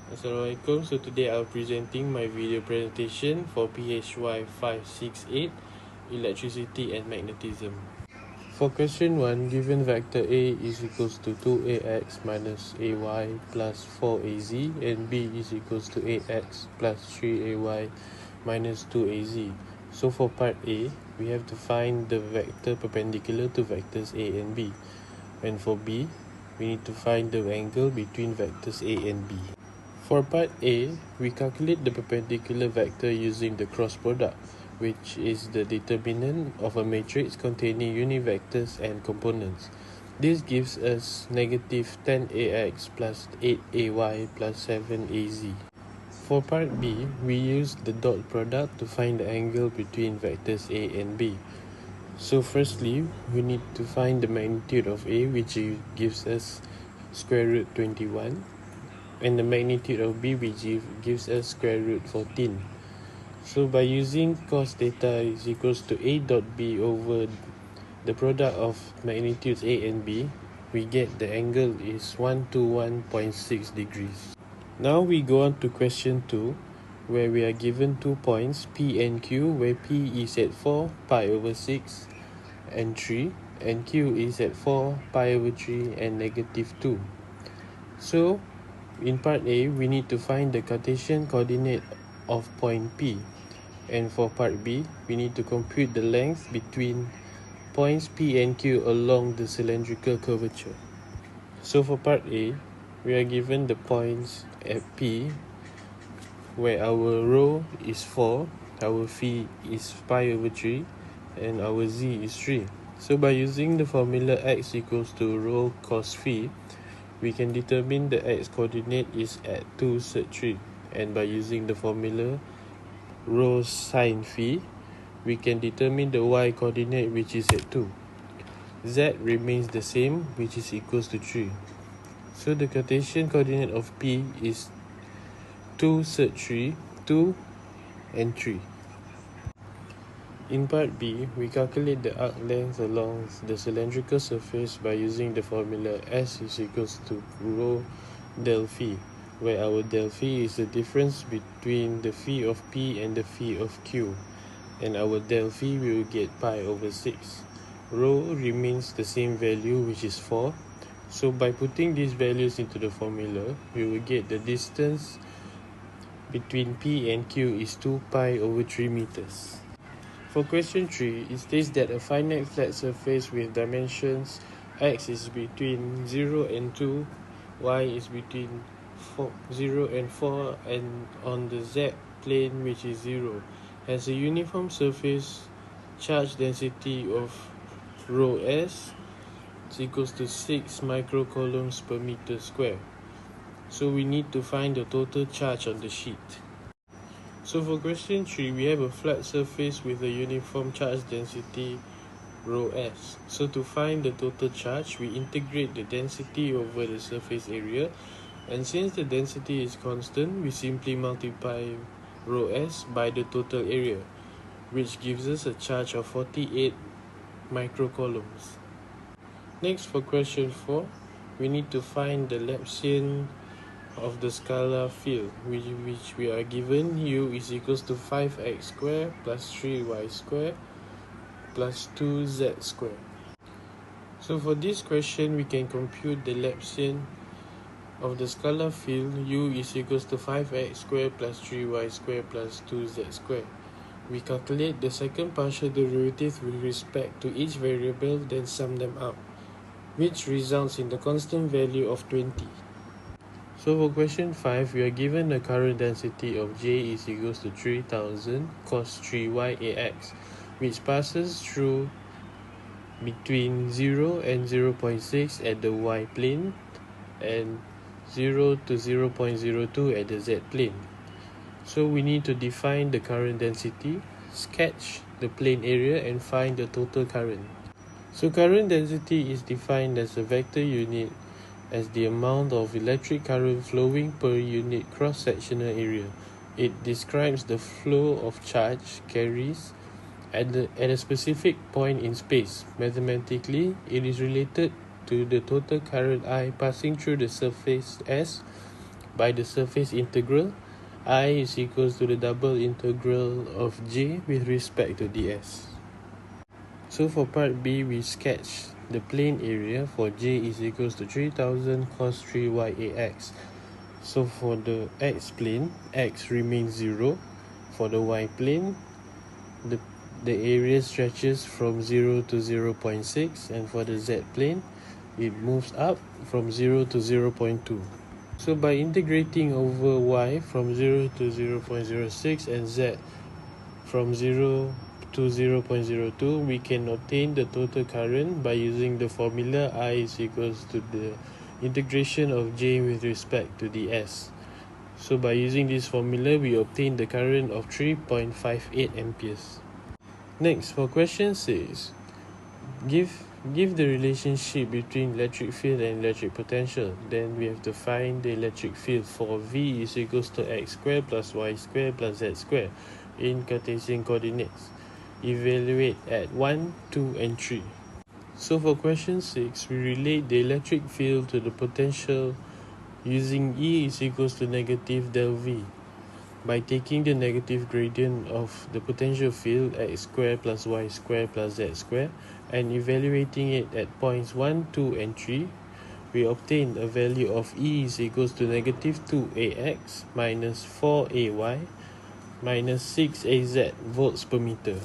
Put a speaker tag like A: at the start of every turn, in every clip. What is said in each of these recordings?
A: Assalamualaikum. So today I'm presenting my video presentation for PHY568 electricity and magnetism. For question 1, given vector A is equals to 2ax minus ay plus 4az and b is equals to ax plus 3ay minus 2az. So for part A, we have to find the vector perpendicular to vectors A and B. And for B, we need to find the angle between vectors A and B. For part A, we calculate the perpendicular vector using the cross product, which is the determinant of a matrix containing unit vectors and components. This gives us negative 10ax plus 8ay plus 7az. For part B, we use the dot product to find the angle between vectors A and B. So firstly, we need to find the magnitude of A, which gives us square root 21. And the magnitude of B, which gives us square root 14. So by using cos theta is equals to A dot B over the product of magnitudes A and B, we get the angle is 121.6 degrees. Now we go on to question 2, where we are given 2 points P and Q, where P is at 4 pi over 6 and 3, and Q is at 4 pi over 3 and negative 2. So in part A, we need to find the Cartesian coordinate of point P, and for part B, we need to compute the length between points P and Q along the cylindrical curvature. So for part A, we are given the points at P, where our rho is 4, our phi is pi over 3, and our z is 3. So by using the formula x equals to rho cos phi, we can determine the x coordinate is at 2 sec 3, and by using the formula rho sin phi, we can determine the y coordinate, which is at 2. Z remains the same, which is equals to 3. So the Cartesian coordinate of P is 2 sec 3, 2 and 3. In part B, we calculate the arc length along the cylindrical surface by using the formula S is equals to rho del phi, where our del phi is the difference between the phi of P and the phi of Q, and our del phi we will get pi over 6. Rho remains the same value, which is 4. So by putting these values into the formula, we will get the distance between P and Q is 2 pi over 3 meters. For question 3, it states that a finite flat surface with dimensions x is between 0 and 2, y is between 0 and 4, and on the z plane, which is 0, has a uniform surface charge density of rho s is equals to 6 microcoulombs per meter square. So we need to find the total charge on the sheet. So for question 3, we have a flat surface with a uniform charge density rho s. So to find the total charge, we integrate the density over the surface area, and since the density is constant, we simply multiply rho s by the total area, which gives us a charge of 48 microcoulombs. Next, for question 4, we need to find the Laplacian of the scalar field, which we are given u is equals to 5x squared plus 3y squared plus 2z squared. So for this question, we can compute the Laplacian of the scalar field u is equals to 5x squared plus 3y squared plus 2z squared. We calculate the second partial derivative with respect to each variable, then sum them up, which results in the constant value of 20. So for question 5, we are given a current density of J is equals to 3000 cos 3y ax, which passes through between 0 and 0.6 at the y plane and 0 to 0.02 at the z plane. So we need to define the current density, sketch the plane area, and find the total current. So current density is defined as a vector unit as the amount of electric current flowing per unit cross-sectional area. It describes the flow of charge carries at a specific point in space. Mathematically, it is related to the total current I passing through the surface S, by the surface integral. I is equals to the double integral of j with respect to ds. So for part B, we sketch the plane area for j is equals to 3000 cos 3y ax. So for the x plane, x remains 0. For the y plane, the area stretches from 0 to 0.6, and for the z plane, it moves up from 0 to 0.2. So by integrating over y from 0 to 0.06 and z from 0 to 0.02, we can obtain the total current by using the formula I is equals to the integration of j with respect to ds. So by using this formula, we obtain the current of 3.58 amperes. Next, for question 6, give the relationship between electric field and electric potential. Then we have to find the electric field for V is equals to x squared plus y squared plus z squared in Cartesian coordinates. Evaluate at 1, 2 and 3. So for question 6, we relate the electric field to the potential using E is equals to negative del V. By taking the negative gradient of the potential field x squared plus y squared plus z squared and evaluating it at points 1, 2 and 3, we obtain a value of E is equals to negative 2ax minus 4ay minus 6az volts per meter.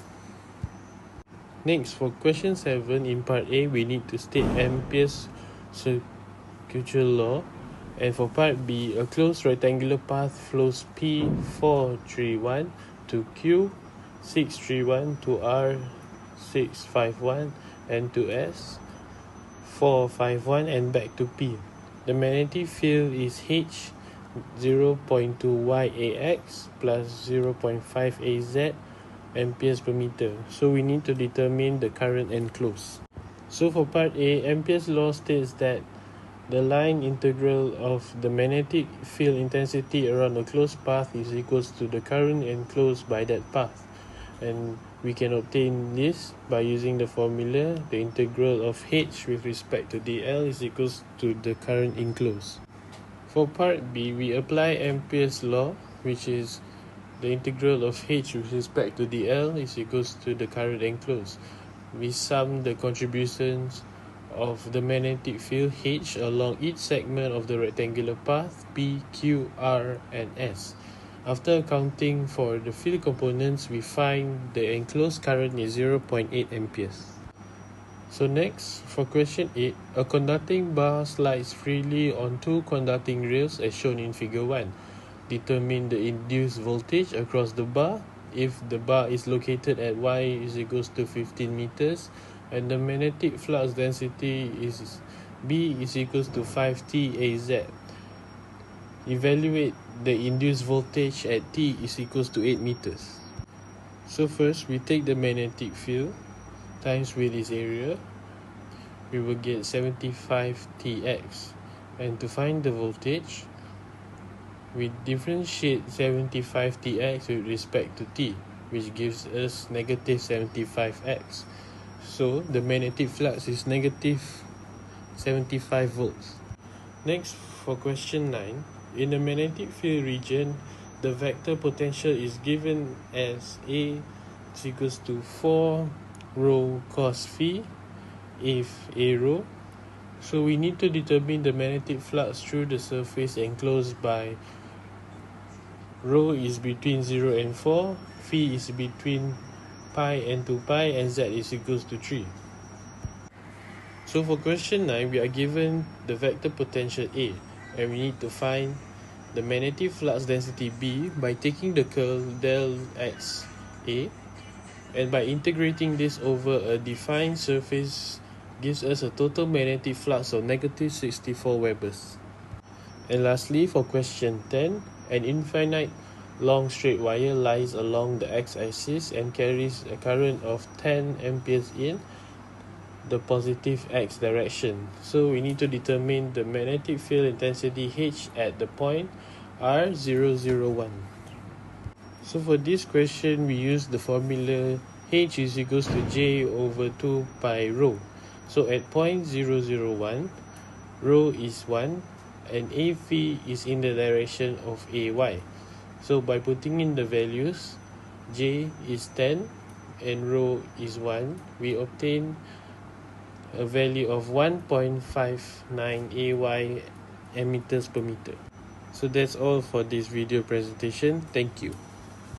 A: Next, for question 7, in part A, we need to state Ampere's circular law. And for part B, a closed rectangular path flows P431 to Q631 to R651 and to S451 and back to P. The magnetic field is H 0.2yax plus 0.5az amperes per meter. So we need to determine the current enclosed. So for part A, Ampere's law states that the line integral of the magnetic field intensity around a closed path is equals to the current enclosed by that path. And we can obtain this by using the formula, the integral of H with respect to dl is equals to the current enclosed. For part B, we apply Ampere's law, which is the integral of H with respect to dl is equals to the current enclosed. We sum the contributions of the magnetic field H along each segment of the rectangular path P, Q, R and S. After accounting for the field components, we find the enclosed current is 0.8 amperes. So next, for question 8, a conducting bar slides freely on two conducting rails as shown in figure 1. Determine the induced voltage across the bar if the bar is located at y is equals to 15 meters and the magnetic flux density is B is equals to 5T Az. Evaluate the induced voltage at T is equals to 8 meters. So first, we take the magnetic field times with its area. We will get 75 Tx. And to find the voltage, we differentiate 75 Tx with respect to T, which gives us negative 75x. So the magnetic flux is negative 75 volts. Next, for question 9, in the magnetic field region, the vector potential is given as A is equals to 4 rho cos phi if A rho. So we need to determine the magnetic flux through the surface enclosed by rho is between 0 and 4, phi is between pi and 2 pi, and z is equals to 3. So for question 9, we are given the vector potential A, and we need to find the magnetic flux density B by taking the curl del x A, and by integrating this over a defined surface gives us a total magnetic flux of negative 64 Webers. And lastly, for question 10, an infinite long straight wire lies along the x-axis and carries a current of 10 amperes in the positive x direction. So we need to determine the magnetic field intensity H at the point R001. So for this question, we use the formula H is equals to J over 2 pi rho. So at point 001, rho is 1 and AP is in the direction of AY. So by putting in the values, J is 10 and rho is 1, we obtain a value of 1.59 AY meters per meter. So that's all for this video presentation. Thank you.